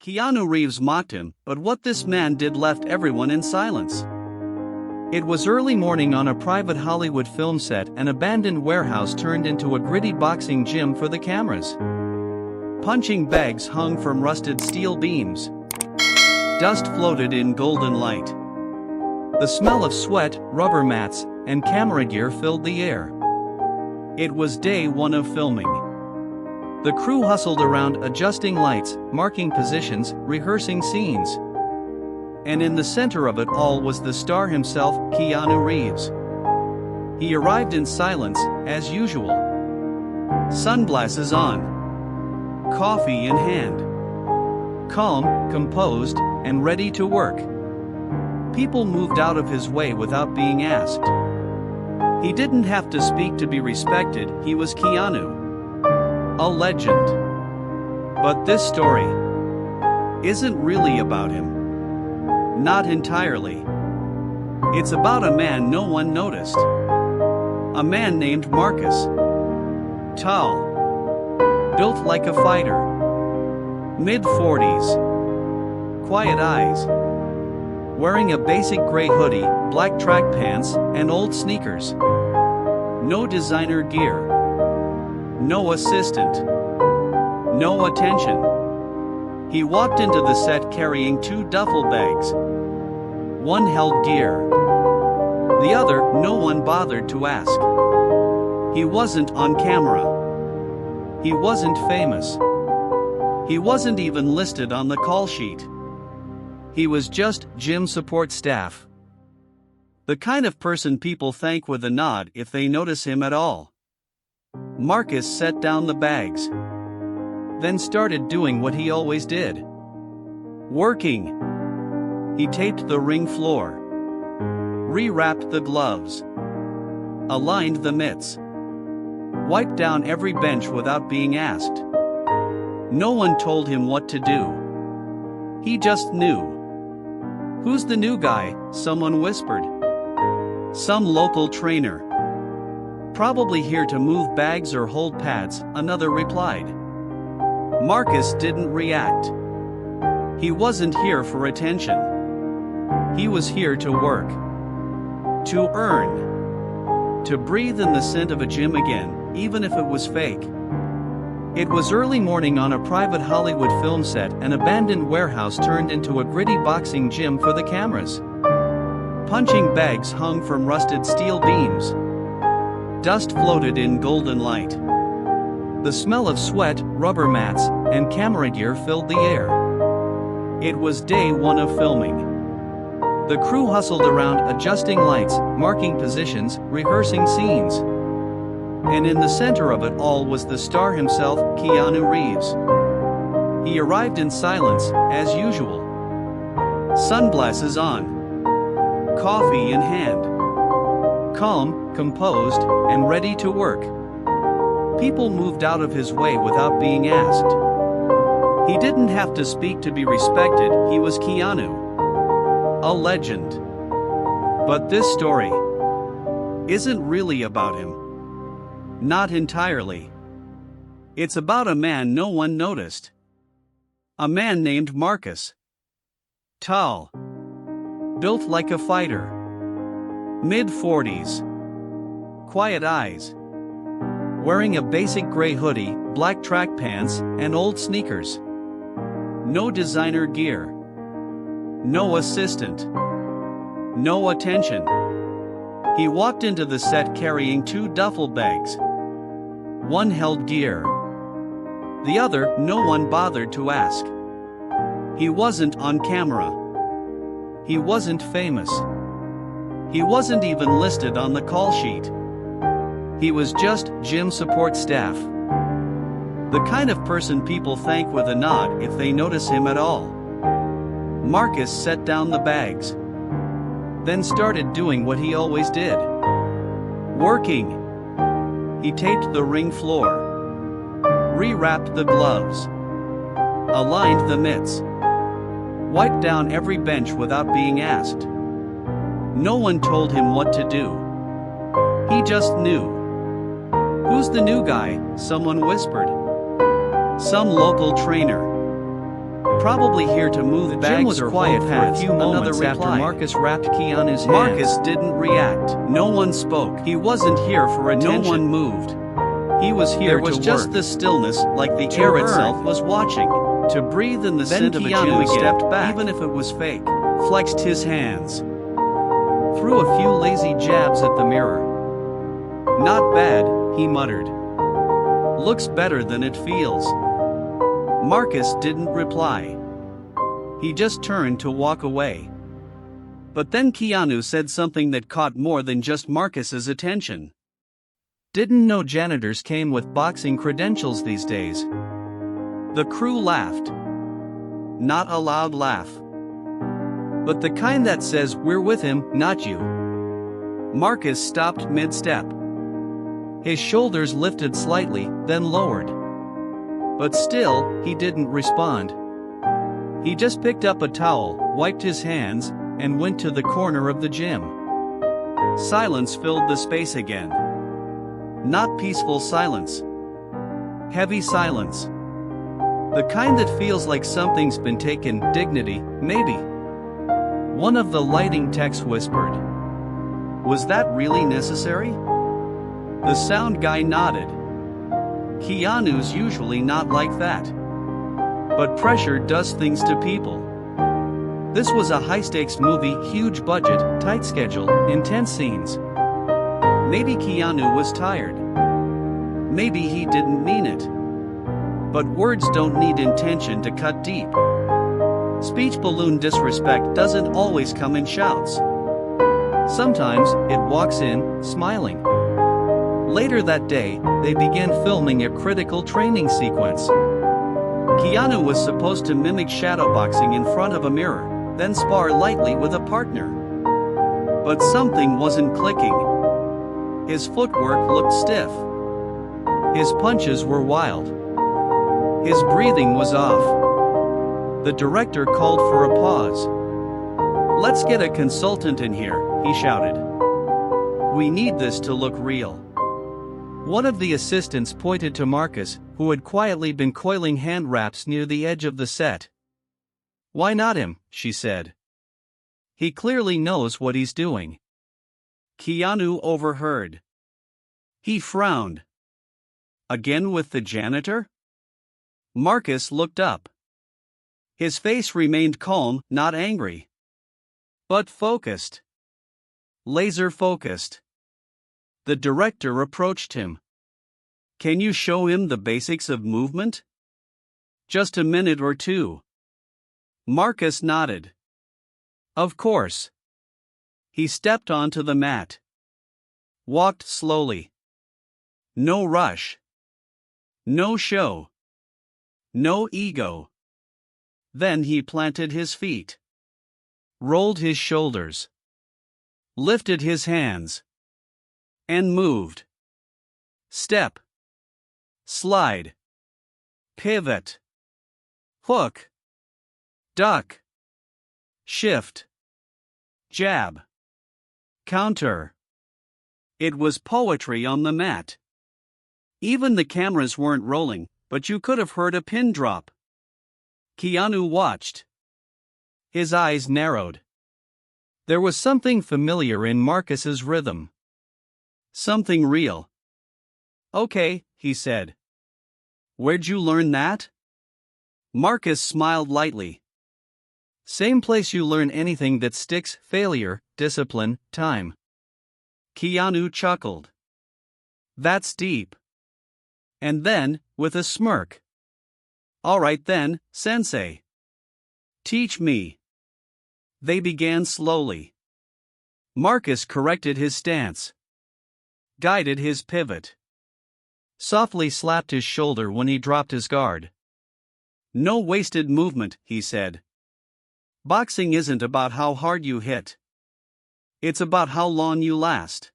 Keanu Reeves mocked him, but what this man did left everyone in silence. It was early morning on a private Hollywood film set. An abandoned warehouse turned into a gritty boxing gym for the cameras. Punching bags hung from rusted steel beams. Dust floated in golden light. The smell of sweat, rubber mats, and camera gear filled the air. It was day one of filming. The crew hustled around, adjusting lights, marking positions, rehearsing scenes. And in the center of it all was the star himself, Keanu Reeves. He arrived in silence, as usual. Sunglasses on. Coffee in hand. Calm, composed, and ready to work. People moved out of his way without being asked. He didn't have to speak to be respected. He was Keanu. A legend. But this story isn't really about him. Not entirely. It's about a man no one noticed. A man named Marcus. Tall. Built like a fighter. Mid-40s. Quiet eyes. Wearing a basic gray hoodie, black track pants, and old sneakers. No designer gear. No assistant. No attention. He walked into the set carrying 2 duffel bags. One held gear. The other, no one bothered to ask. He wasn't on camera. He wasn't famous. He wasn't even listed on the call sheet. He was just gym support staff. The kind of person people thank with a nod if they notice him at all. Marcus set down the bags. Then started doing what he always did. Working. He taped the ring floor. Rewrapped the gloves. Aligned the mitts. Wiped down every bench without being asked. No one told him what to do. He just knew. "Who's the new guy?" someone whispered. "Some local trainer. Probably here to move bags or hold pads," another replied. Marcus didn't react. He wasn't here for attention. He was here to work. To earn. To breathe in the scent of a gym again, even if it was fake. It was early morning on a private Hollywood film set. An abandoned warehouse turned into a gritty boxing gym for the cameras. Punching bags hung from rusted steel beams. Dust floated in golden light. The smell of sweat, rubber mats, and camera gear filled the air. It was day one of filming. The crew hustled around, adjusting lights, marking positions, rehearsing scenes. And in the center of it all was the star himself, Keanu Reeves. He arrived in silence, as usual. Sunglasses on. Coffee in hand. Calm, composed, and ready to work. People moved out of his way without being asked. He didn't have to speak to be respected. He was Keanu. A legend. But this story isn't really about him. Not entirely. It's about a man no one noticed. A man named Marcus. Tall. Built like a fighter. Mid-40s. Quiet eyes. Wearing a basic gray hoodie, black track pants, and old sneakers. No designer gear. No assistant. No attention. He walked into the set carrying 2 duffel bags. One held gear. The other, no one bothered to ask. He wasn't on camera. He wasn't famous. He wasn't even listed on the call sheet. He was just gym support staff. The kind of person people thank with a nod if they notice him at all. Marcus set down the bags. Then started doing what he always did. Working. He taped the ring floor. Rewrapped the gloves. Aligned the mitts. Wiped down every bench without being asked. No one told him what to do. He just knew. "Who's the new guy?" someone whispered. "Some local trainer. Probably here to move the bags was or quiet for a few moments after Marcus wrapped Keanu's hands. Marcus didn't react. No one spoke. He wasn't here for attention. No one moved. He was here to work. There was just the stillness, like the air itself was watching. To breathe in the scent of a gym again, stepped back, even if it was fake. Flexed his hands. Threw a few lazy jabs at the mirror. Not bad, he muttered. Looks better than it feels. Marcus didn't reply. He just turned to walk away. But then Keanu said something that caught more than just Marcus's attention. Didn't know janitors came with boxing credentials these days. The crew laughed. Not a loud laugh, but the kind that says, "We're with him, not you." Marcus stopped mid-step. His shoulders lifted slightly, then lowered. But still, he didn't respond. He just picked up a towel, wiped his hands, and went to the corner of the gym. Silence filled the space again. Not peaceful silence. Heavy silence. The kind that feels like something's been taken. Dignity, maybe. One of the lighting techs whispered. Was that really necessary? The sound guy nodded. Keanu's usually not like that. But pressure does things to people. This was a high-stakes movie, huge budget, tight schedule, intense scenes. Maybe Keanu was tired. Maybe he didn't mean it. But words don't need intention to cut deep. Speech balloon disrespect doesn't always come in shouts. Sometimes, it walks in, smiling. Later that day, they began filming a critical training sequence. Keanu was supposed to mimic shadowboxing in front of a mirror, then spar lightly with a partner. But something wasn't clicking. His footwork looked stiff. His punches were wild. His breathing was off. The director called for a pause. "Let's get a consultant in here," he shouted. "We need this to look real." One of the assistants pointed to Marcus, who had quietly been coiling hand wraps near the edge of the set. "Why not him?" she said. "He clearly knows what he's doing." Keanu overheard. He frowned. Again with the janitor? Marcus looked up. His face remained calm, not angry. But focused. Laser focused. The director approached him. "Can you show him the basics of movement? Just a minute or two." Marcus nodded. "Of course." He stepped onto the mat. Walked slowly. No rush. No show. No ego. Then he planted his feet. Rolled his shoulders. Lifted his hands. And moved. Step. Slide. Pivot. Hook. Duck. Shift. Jab. Counter. It was poetry on the mat. Even the cameras weren't rolling, but you could have heard a pin drop. Keanu watched. His eyes narrowed. There was something familiar in Marcus's rhythm. Something real. "Okay," he said. "Where'd you learn that?" Marcus smiled lightly. "Same place you learn anything that sticks: failure, discipline, time." Keanu chuckled. "That's deep." And then, with a smirk, "All right then, sensei. Teach me." They began slowly. Marcus corrected his stance. Guided his pivot. Softly slapped his shoulder when he dropped his guard. "No wasted movement," he said. "Boxing isn't about how hard you hit. It's about how long you last."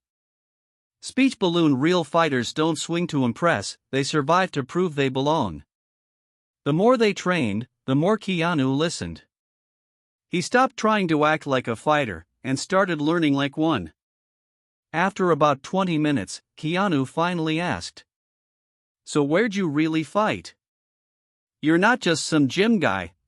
Speech balloon real fighters don't swing to impress, they survive to prove they belong. The more they trained, the more Keanu listened. He stopped trying to act like a fighter, and started learning like one. After about 20 minutes, Keanu finally asked, "So where'd you really fight? You're not just some gym guy,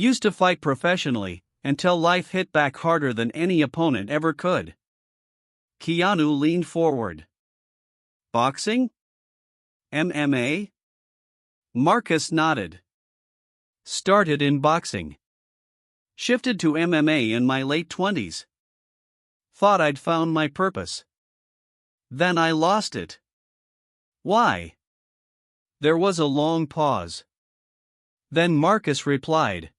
Used to fight professionally, until life hit back harder than any opponent ever could. Keanu leaned forward. Boxing? MMA? Marcus nodded. Started in boxing. Shifted to MMA in my late 20s. Thought I'd found my purpose. Then I lost it. Why? There was a long pause. Then Marcus replied.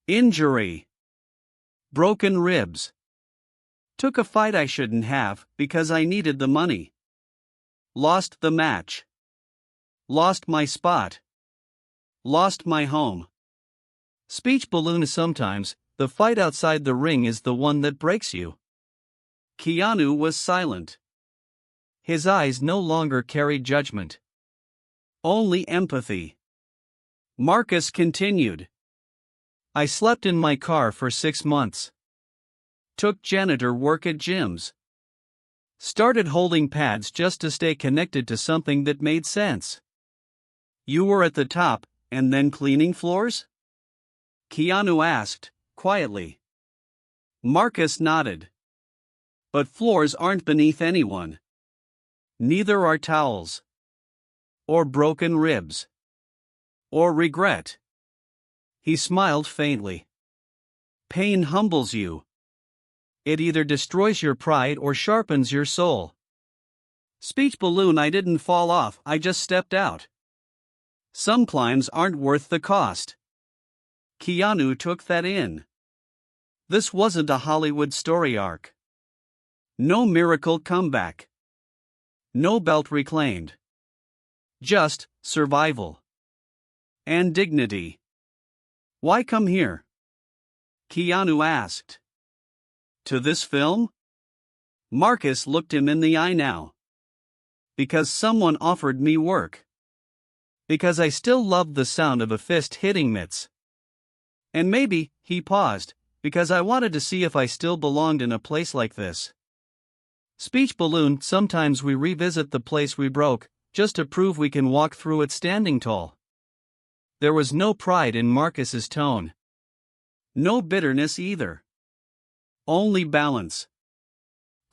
Injury. Broken ribs. Took a fight I shouldn't have because I needed the money. Lost the match. Lost my spot. Lost my home. Speech balloon. Sometimes, the fight outside the ring is the one that breaks you. Keanu was silent. His eyes no longer carried judgment. Only empathy. Marcus continued. I slept in my car for 6 months. Took janitor work at gyms. Started holding pads just to stay connected to something that made sense. You were at the top, and then cleaning floors? Keanu asked, quietly. Marcus nodded. But floors aren't beneath anyone. Neither are towels. Or broken ribs. Or regret. He smiled faintly. Pain humbles you. It either destroys your pride or sharpens your soul. Speech balloon. I didn't fall off, I just stepped out. Some climbs aren't worth the cost. Keanu took that in. This wasn't a Hollywood story arc. No miracle comeback. No belt reclaimed. Just survival. And dignity. Why come here? Keanu asked. To this film? Marcus looked him in the eye now. Because someone offered me work. Because I still loved the sound of a fist hitting mitts. And maybe, he paused, because I wanted to see if I still belonged in a place like this. Speech balloon. Sometimes we revisit the place we broke, just to prove we can walk through it standing tall. There was no pride in Marcus's tone. No bitterness either. Only balance.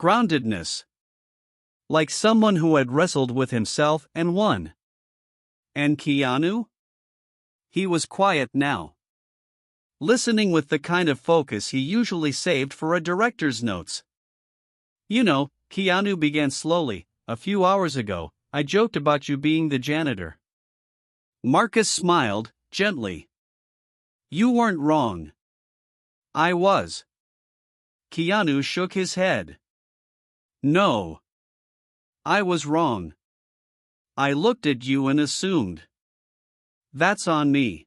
Groundedness. Like someone who had wrestled with himself and won. And Keanu? He was quiet now. Listening with the kind of focus he usually saved for a director's notes. You know, Keanu began slowly, a few hours ago, I joked about you being the janitor. Marcus smiled, gently. You weren't wrong. I was. Keanu shook his head. No. I was wrong. I looked at you and assumed. That's on me.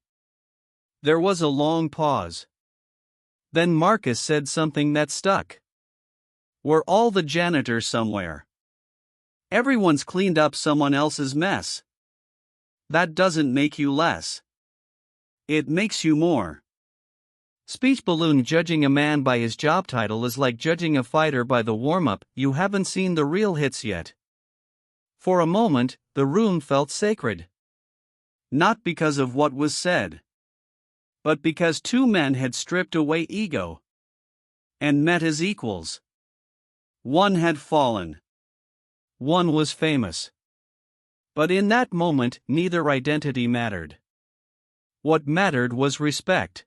There was a long pause. Then Marcus said something that stuck. We're all the janitor somewhere. Everyone's cleaned up someone else's mess. That doesn't make you less. It makes you more. Speech balloon. Judging a man by his job title is like judging a fighter by the warm-up. You haven't seen the real hits yet. For a moment, the room felt sacred. Not because of what was said. But because two men had stripped away ego. And met as equals. One had fallen. One was famous. But in that moment, neither identity mattered. What mattered was respect.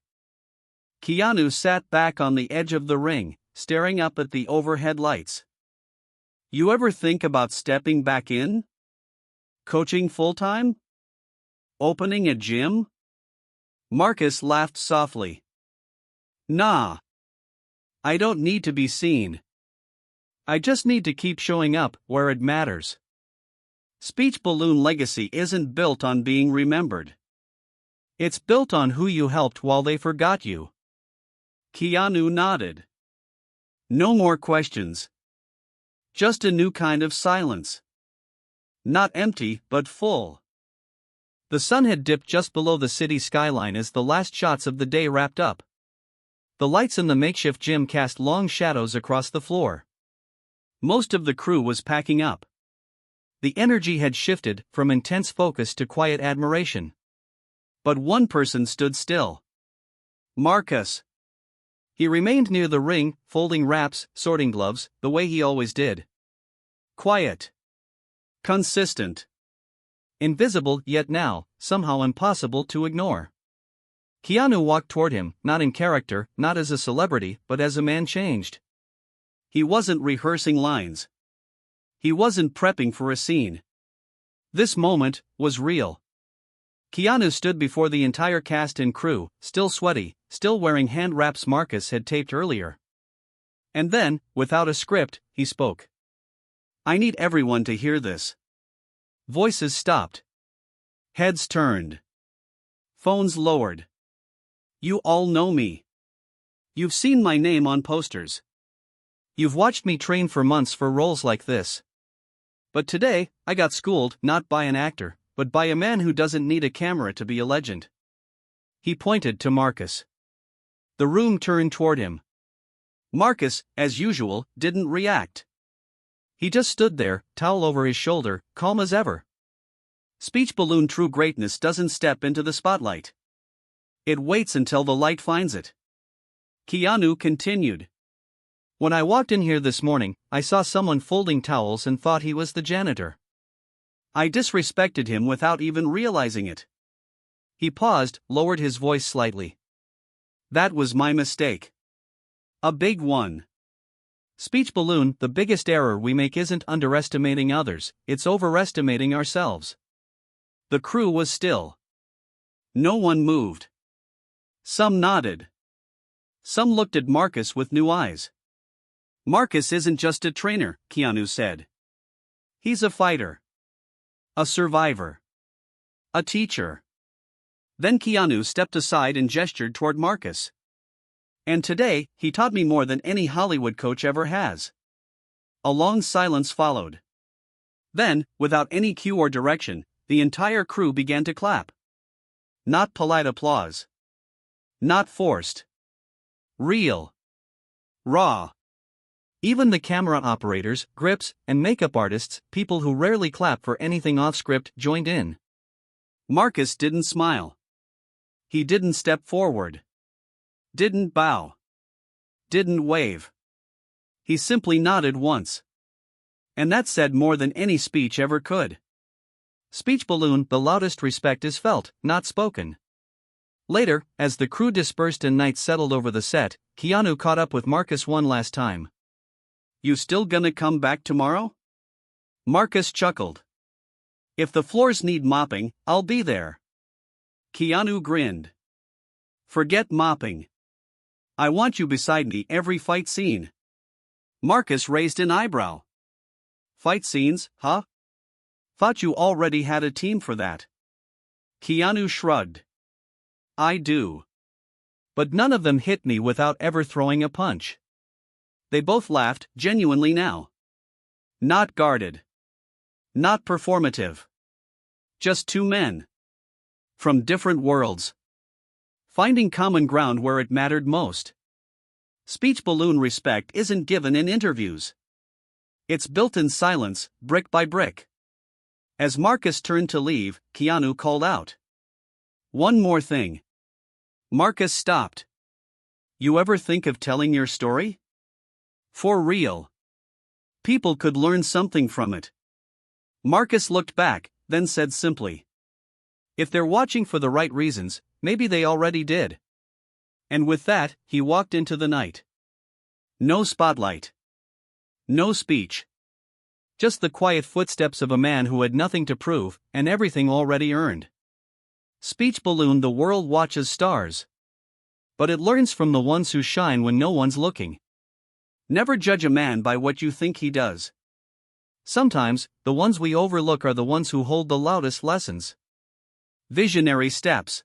Keanu sat back on the edge of the ring, staring up at the overhead lights. You ever think about stepping back in? Coaching full-time? Opening a gym? Marcus laughed softly. Nah. I don't need to be seen. I just need to keep showing up where it matters. Speech balloon legacy isn't built on being remembered. It's built on who you helped while they forgot you. Keanu nodded. No more questions. Just a new kind of silence. Not empty, but full. The sun had dipped just below the city skyline as the last shots of the day wrapped up. The lights in the makeshift gym cast long shadows across the floor. Most of the crew was packing up. The energy had shifted from intense focus to quiet admiration. But one person stood still. Marcus. He remained near the ring, folding wraps, sorting gloves, the way he always did. Quiet. Consistent. Invisible, yet now, somehow impossible to ignore. Keanu walked toward him, not in character, not as a celebrity, but as a man changed. He wasn't rehearsing lines. He wasn't prepping for a scene. This moment was real. Keanu stood before the entire cast and crew, still sweaty, still wearing hand wraps Marcus had taped earlier. And then, without a script, he spoke. I need everyone to hear this. Voices stopped. Heads turned. Phones lowered. You all know me. You've seen my name on posters. You've watched me train for months for roles like this. But today, I got schooled not by an actor, but by a man who doesn't need a camera to be a legend. He pointed to Marcus. The room turned toward him. Marcus, as usual, didn't react. He just stood there, towel over his shoulder, calm as ever. Speech balloon true greatness doesn't step into the spotlight. It waits until the light finds it. Keanu continued. When I walked in here this morning, I saw someone folding towels and thought he was the janitor. I disrespected him without even realizing it. He paused, lowered his voice slightly. That was my mistake. A big one. Speech balloon, the biggest error we make isn't underestimating others, it's overestimating ourselves. The crew was still. No one moved. Some nodded. Some looked at Marcus with new eyes. Marcus isn't just a trainer, Keanu said. He's a fighter. A survivor. A teacher. Then Keanu stepped aside and gestured toward Marcus. And today, he taught me more than any Hollywood coach ever has. A long silence followed. Then, without any cue or direction, the entire crew began to clap. Not polite applause. Not forced. Real. Raw. Even the camera operators, grips, and makeup artists, people who rarely clap for anything off-script, joined in. Marcus didn't smile. He didn't step forward. Didn't bow. Didn't wave. He simply nodded once. And that said more than any speech ever could. Speech balloon, the loudest respect is felt, not spoken. Later, as the crew dispersed and night settled over the set, Keanu caught up with Marcus one last time. You still gonna come back tomorrow? Marcus chuckled. If the floors need mopping, I'll be there. Keanu grinned. Forget mopping. I want you beside me every fight scene. Marcus raised an eyebrow. Fight scenes, huh? Thought you already had a team for that. Keanu shrugged. I do. But none of them hit me without ever throwing a punch. They both laughed, genuinely now. Not guarded. Not performative. Just two men. From different worlds. Finding common ground where it mattered most. Speech balloon respect isn't given in interviews. It's built in silence, brick by brick. As Marcus turned to leave, Keanu called out. One more thing. Marcus stopped. You ever think of telling your story? For real. People could learn something from it. Marcus looked back, then said simply. If they're watching for the right reasons, maybe they already did. And with that, he walked into the night. No spotlight. No speech. Just the quiet footsteps of a man who had nothing to prove, and everything already earned. Speech balloon, the world watches stars. But it learns from the ones who shine when no one's looking. Never judge a man by what you think he does. Sometimes, the ones we overlook are the ones who hold the loudest lessons. Visionary steps.